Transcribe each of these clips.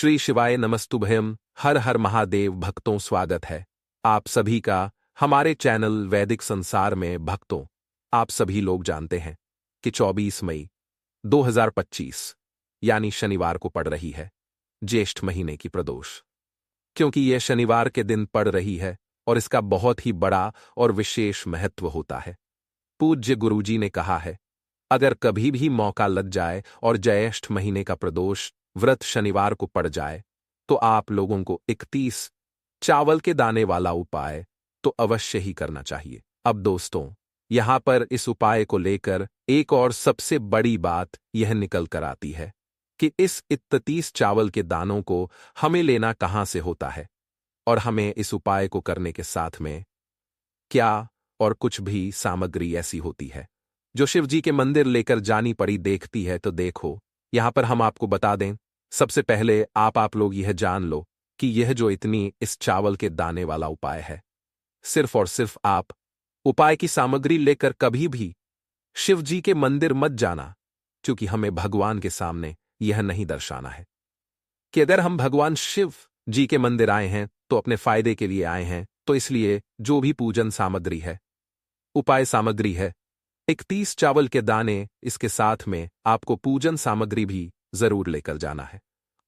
श्री शिवाय नमस्तुभ्यम। हर हर महादेव भक्तों, स्वागत है आप सभी का हमारे चैनल वैदिक संसार में। भक्तों, आप सभी लोग जानते हैं कि 24 मई 2025 यानी शनिवार को पड़ रही है ज्येष्ठ महीने की प्रदोष। क्योंकि यह शनिवार के दिन पड़ रही है और इसका बहुत ही बड़ा और विशेष महत्व होता है। पूज्य गुरुजी ने कहा है, अगर कभी भी मौका लग जाए और ज्येष्ठ महीने का प्रदोष व्रत शनिवार को पड़ जाए तो आप लोगों को 31 चावल के दाने वाला उपाय तो अवश्य ही करना चाहिए। अब दोस्तों, यहां पर इस उपाय को लेकर एक और सबसे बड़ी बात यह निकल कर आती है कि इस 31 चावल के दानों को हमें लेना कहां से होता है और हमें इस उपाय को करने के साथ में क्या और कुछ भी सामग्री ऐसी होती है जो शिव जी के मंदिर लेकर जानी पड़ी देखती है। तो देखो, यहां पर हम आपको बता दें, सबसे पहले आप लोग यह जान लो कि यह जो इस चावल के दाने वाला उपाय है, सिर्फ और सिर्फ आप उपाय की सामग्री लेकर कभी भी शिव जी के मंदिर मत जाना, क्योंकि हमें भगवान के सामने यह नहीं दर्शाना है कि अगर हम भगवान शिव जी के मंदिर आए हैं तो अपने फायदे के लिए आए हैं। तो इसलिए जो भी पूजन सामग्री है, उपाय सामग्री है, 31 चावल के दाने, इसके साथ में आपको पूजन सामग्री भी जरूर लेकर जाना है।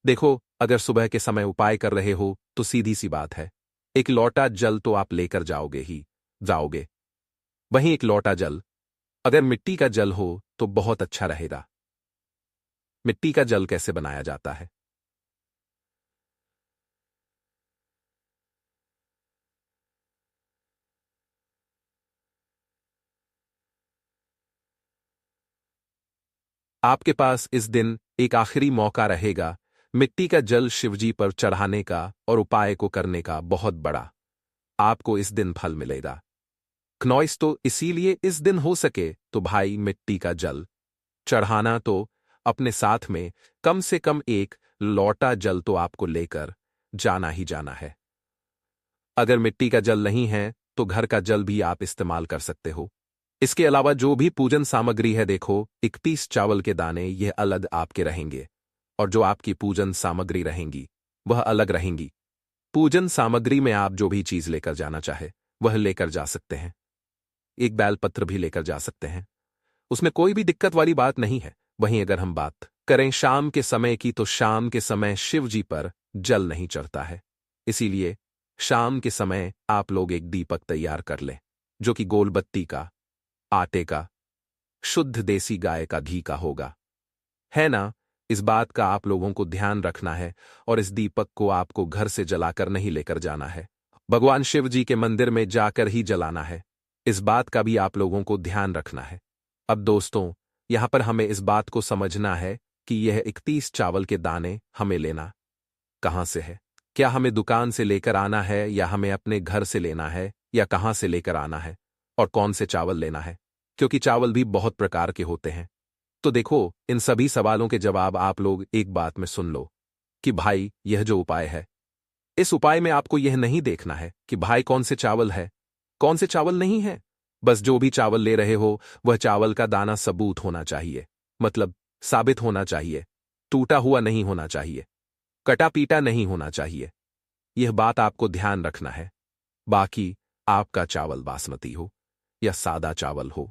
देखो, अगर सुबह के समय उपाय कर रहे हो तो सीधी सी बात है, एक लोटा जल तो आप लेकर जाओगे। वहीं एक लोटा जल अगर मिट्टी का जल हो तो बहुत अच्छा रहेगा। मिट्टी का जल कैसे बनाया जाता है? आपके पास इस दिन एक आखिरी मौका रहेगा मिट्टी का जल शिवजी पर चढ़ाने का और उपाय को करने का बहुत बड़ा। आपको इस दिन फल मिलेगा। क्नॉइस तो इसीलिए इस दिन हो सके तो भाई मिट्टी का जल चढ़ाना तो अपने साथ में कम से कम एक लोटा जल तो आपको लेकर जाना ही जाना है। अगर मिट्टी का जल नहीं है तो घर का जल भी आप इस्तेमाल कर सकते हो। इसके अलावा जो भी पूजन सामग्री है, देखो, 31 चावल के दाने यह अलग आपके रहेंगे और जो आपकी पूजन सामग्री रहेंगी वह अलग रहेंगी। पूजन सामग्री में आप जो भी चीज लेकर जाना चाहे वह लेकर जा सकते हैं। एक बेलपत्र भी लेकर जा सकते हैं, उसमें कोई भी दिक्कत वाली बात नहीं है। वहीं अगर हम बात करें शाम के समय की, तो शाम के समय शिव जी पर जल नहीं चढ़ता है। इसीलिए शाम के समय आप लोग एक दीपक तैयार कर लें, जो कि गोल बत्ती का, आटे का, शुद्ध देसी गाय का घी का होगा, है ना। इस बात का आप लोगों को ध्यान रखना है और इस दीपक को आपको घर से जलाकर नहीं लेकर जाना है, भगवान शिव जी के मंदिर में जाकर ही जलाना है। इस बात का भी आप लोगों को ध्यान रखना है। अब दोस्तों, यहां पर हमें इस बात को समझना है कि यह 31 चावल के दाने हमें लेना कहां से है। क्या हमें दुकान से लेकर आना है या हमें अपने घर से लेना है या कहां से लेकर आना है और कौन से चावल लेना है, क्योंकि चावल भी बहुत प्रकार के होते हैं। तो देखो, इन सभी सवालों के जवाब आप लोग एक बात में सुन लो कि भाई यह जो उपाय है, इस उपाय में आपको यह नहीं देखना है कि भाई कौन से चावल है कौन से चावल नहीं है। बस जो भी चावल ले रहे हो वह चावल का दाना सबूत होना चाहिए, मतलब साबित होना चाहिए, टूटा हुआ नहीं होना चाहिए, कटा पीटा नहीं होना चाहिए। यह बात आपको ध्यान रखना है। बाकी आपका चावल बासमती हो या सादा चावल हो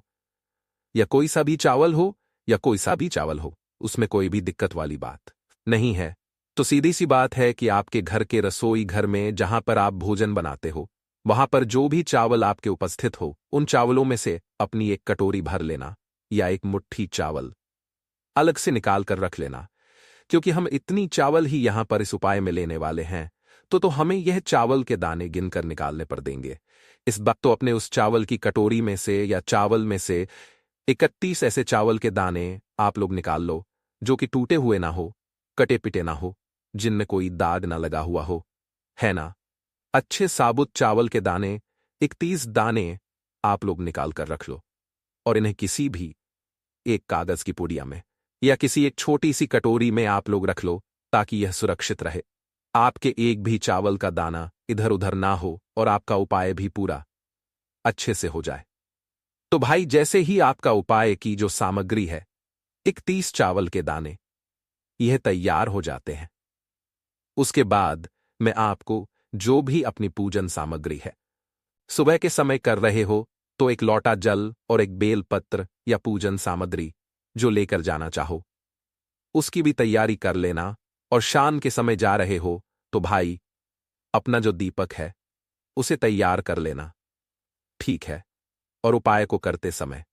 या कोई सा भी चावल हो या कोई सा भी चावल हो, उसमें कोई भी दिक्कत वाली बात नहीं है। तो सीधी सी बात है कि आपके घर के रसोई घर में जहां पर आप भोजन बनाते हो, वहां पर जो भी चावल आपके उपस्थित हो, उन चावलों में से अपनी एक कटोरी भर लेना या एक मुट्ठी चावल अलग से निकाल कर रख लेना। क्योंकि हम इतनी चावल ही यहां पर इस उपाय में लेने वाले हैं, तो हमें यह चावल के दाने गिनकर निकालने पड़ देंगे। इस बात तो अपने उस चावल की कटोरी में से या चावल में से 31 ऐसे चावल के दाने आप लोग निकाल लो जो कि टूटे हुए ना हो, कटे पिटे ना हो, जिनमें कोई दाग ना लगा हुआ हो, है ना। अच्छे साबुत चावल के दाने 31 दाने आप लोग निकाल कर रख लो और इन्हें किसी भी एक कागज की पुड़िया में या किसी एक छोटी सी कटोरी में आप लोग रख लो, ताकि यह सुरक्षित रहे। आपके एक भी चावल का दाना इधर उधर ना हो और आपका उपाय भी पूरा अच्छे से हो जाए। तो भाई, जैसे ही आपका उपाय की जो सामग्री है, 31 चावल के दाने, यह तैयार हो जाते हैं, उसके बाद मैं आपको जो भी अपनी पूजन सामग्री है सुबह के समय कर रहे हो तो एक लौटा जल और एक बेल पत्र या पूजन सामग्री जो लेकर जाना चाहो उसकी भी तैयारी कर लेना। और शाम के समय जा रहे हो तो भाई अपना जो दीपक है उसे तैयार कर लेना, ठीक है। और उपाय को करते समय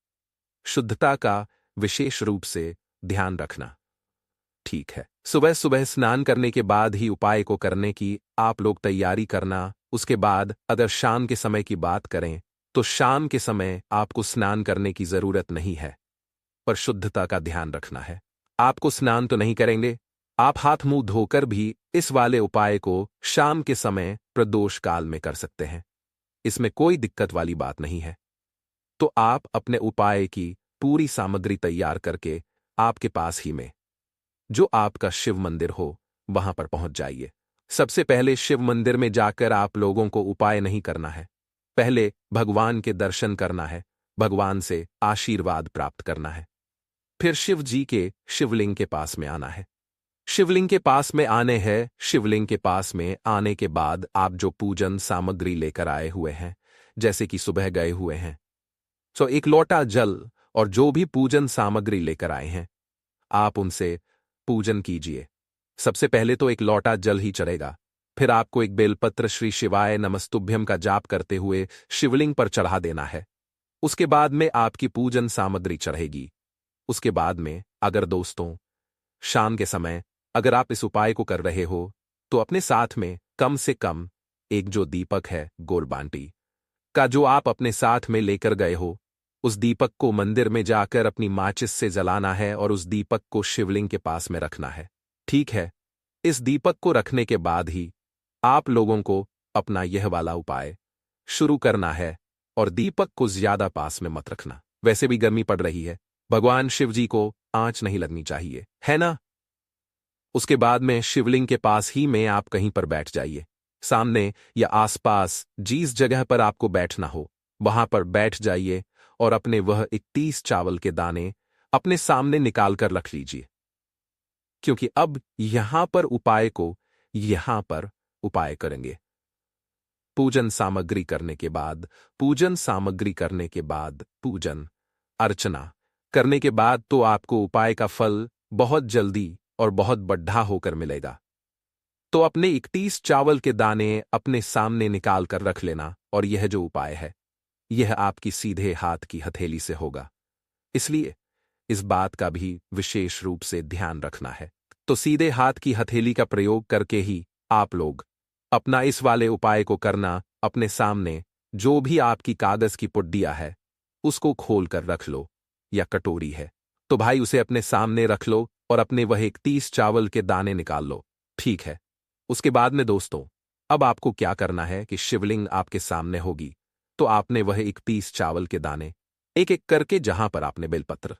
शुद्धता का विशेष रूप से ध्यान रखना, ठीक है। सुबह सुबह स्नान करने के बाद ही उपाय को करने की आप लोग तैयारी करना। उसके बाद अगर शाम के समय की बात करें तो शाम के समय आपको स्नान करने की जरूरत नहीं है, पर शुद्धता का ध्यान रखना है। आपको स्नान तो नहीं करेंगे, आप हाथ मुंह धोकर भी इस वाले उपाय को शाम के समय प्रदोष काल में कर सकते हैं, इसमें कोई दिक्कत वाली बात नहीं है। तो आप अपने उपाय की पूरी सामग्री तैयार करके आपके पास ही में जो आपका शिव मंदिर हो वहां पर पहुंच जाइए। सबसे पहले शिव मंदिर में जाकर आप लोगों को उपाय नहीं करना है, पहले भगवान के दर्शन करना है, भगवान से आशीर्वाद प्राप्त करना है। फिर शिव जी के शिवलिंग के पास में आना है। शिवलिंग के पास में आने हैं। शिवलिंग के पास में आने के बाद आप जो पूजन सामग्री लेकर आए हुए हैं, जैसे कि सुबह गए हुए हैं, तो एक लोटा जल और जो भी पूजन सामग्री लेकर आए हैं आप उनसे पूजन कीजिए। सबसे पहले तो एक लोटा जल ही चढ़ेगा, फिर आपको एक बेलपत्र श्री शिवाय नमस्तुभ्यम का जाप करते हुए शिवलिंग पर चढ़ा देना है। उसके बाद में आपकी पूजन सामग्री चढ़ेगी। उसके बाद में अगर दोस्तों शाम के समय अगर आप इस उपाय को कर रहे हो तो अपने साथ में कम से कम एक जो दीपक है गोल बांटी का जो आप अपने साथ में लेकर गए हो उस दीपक को मंदिर में जाकर अपनी माचिस से जलाना है और उस दीपक को शिवलिंग के पास में रखना है, ठीक है। इस दीपक को रखने के बाद ही आप लोगों को अपना यह वाला उपाय शुरू करना है और दीपक को ज्यादा पास में मत रखना, वैसे भी गर्मी पड़ रही है, भगवान शिव जी को आंच नहीं लगनी चाहिए, है ना। उसके बाद में शिवलिंग के पास ही में आप कहीं पर बैठ जाइए, सामने या आसपास जिस जगह पर आपको बैठना हो वहां पर बैठ जाइए और अपने वह 31 चावल के दाने अपने सामने निकाल कर रख लीजिए, क्योंकि अब यहां पर उपाय करेंगे। पूजन सामग्री करने के बाद पूजन अर्चना करने के बाद तो आपको उपाय का फल बहुत जल्दी और बहुत बढ़ा होकर मिलेगा। तो अपने 31 चावल के दाने अपने सामने निकाल कर रख लेना और यह जो उपाय है यह आपकी सीधे हाथ की हथेली से होगा, इसलिए इस बात का भी विशेष रूप से ध्यान रखना है। तो सीधे हाथ की हथेली का प्रयोग करके ही आप लोग अपना इस वाले उपाय को करना। अपने सामने जो भी आपकी कागज की पुड्डिया है उसको खोल कर रख लो, या कटोरी है तो भाई उसे अपने सामने रख लो और अपने वह 31 चावल के दाने निकाल लो, ठीक है। उसके बाद में दोस्तों अब आपको क्या करना है कि शिवलिंग आपके सामने होगी तो आपने वह 31 चावल के दाने एक एक करके जहां पर आपने बेलपत्र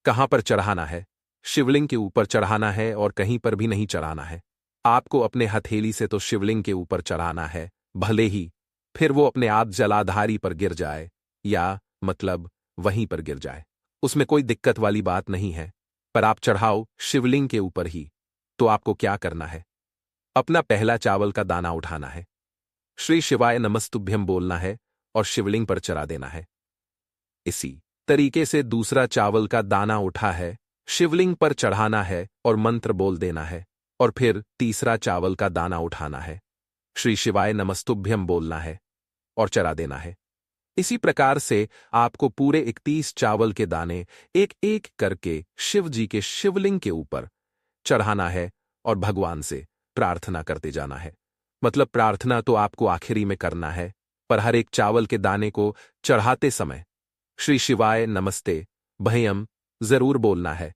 कहां पर चढ़ाना है, शिवलिंग के ऊपर चढ़ाना है और कहीं पर भी नहीं चढ़ाना है। आपको अपने हथेली से तो शिवलिंग के ऊपर चढ़ाना है, भले ही फिर वो अपने आप जलाधारी पर गिर जाए या मतलब वहीं पर गिर जाए, उसमें कोई दिक्कत वाली बात नहीं है, पर आप चढ़ाओ शिवलिंग के ऊपर ही। तो आपको क्या करना है, अपना पहला चावल का दाना उठाना है, श्री शिवाय नमस्तुभ्यम बोलना है और शिवलिंग पर चढ़ा देना है। इसी तरीके से दूसरा चावल का दाना उठा है, शिवलिंग पर चढ़ाना है और मंत्र बोल देना है, और फिर तीसरा चावल का दाना उठाना है, श्री शिवाय नमस्तुभ्यम बोलना है और चढ़ा देना है। इसी प्रकार से आपको पूरे 31 चावल के दाने एक एक करके शिव जी के शिवलिंग के ऊपर चढ़ाना है और भगवान से प्रार्थना करते जाना है। मतलब प्रार्थना तो आपको आखिरी में करना है, पर हर एक चावल के दाने को चढ़ाते समय श्री शिवाय नमस्ते भयम जरूर बोलना है।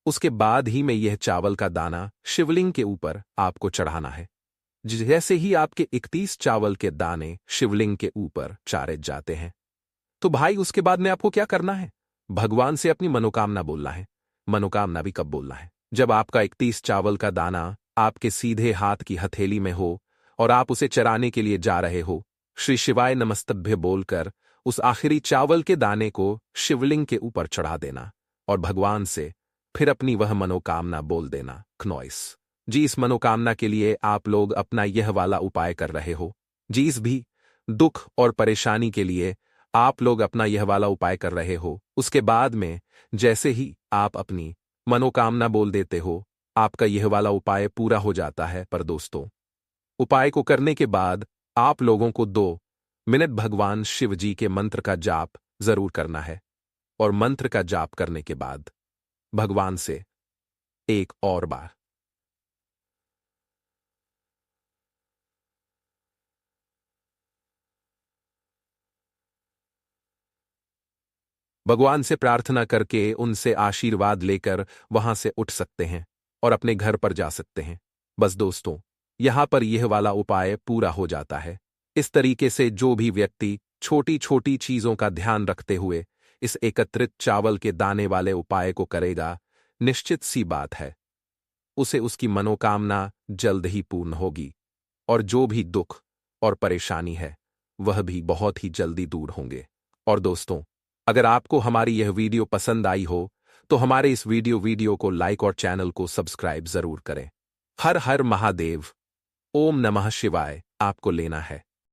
उसके बाद ही में यह चावल का दाना शिवलिंग के ऊपर आपको चढ़ाना है। जैसे ही आपके 31 चावल के दाने शिवलिंग के ऊपर चारे जाते हैं तो भाई उसके बाद में आपको क्या करना है, भगवान से अपनी मनोकामना बोलना है। मनोकामना भी कब बोलना है, जब आपका 31 चावल का दाना आपके सीधे हाथ की हथेली में हो और आप उसे चराने के लिए जा रहे हो, श्री शिवाय नमस्तभ्य बोलकर उस आखिरी चावल के दाने को शिवलिंग के ऊपर चढ़ा देना और भगवान से फिर अपनी वह मनोकामना बोल देना। क्नॉइस जी इस मनोकामना के लिए आप लोग अपना यह वाला उपाय कर रहे हो। जी इस भी दुख और परेशानी के लिए आप लोग अपना यह वाला उपाय कर रहे हो। उसके बाद में जैसे ही आप अपनी मनोकामना बोल देते हो, आपका यह वाला उपाय पूरा हो जाता है। पर दोस्तों, उपाय को करने के बाद आप लोगों को 2 मिनट भगवान शिव जी के मंत्र का जाप जरूर करना है। और मंत्र का जाप करने के बाद भगवान से एक और बार भगवान से प्रार्थना करके उनसे आशीर्वाद लेकर वहां से उठ सकते हैं और अपने घर पर जा सकते हैं। बस दोस्तों, यहां पर यह वाला उपाय पूरा हो जाता है। इस तरीके से जो भी व्यक्ति छोटी छोटी चीजों का ध्यान रखते हुए इस एकत्रित चावल के दाने वाले उपाय को करेगा, निश्चित सी बात है उसे उसकी मनोकामना जल्द ही पूर्ण होगी और जो भी दुख और परेशानी है वह भी बहुत ही जल्दी दूर होंगे। और दोस्तों, अगर आपको हमारी यह वीडियो पसंद आई हो तो हमारे इस वीडियो को लाइक और चैनल को सब्सक्राइब जरूर करें। हर हर महादेव। ओम नमः शिवाय आपको लेना है।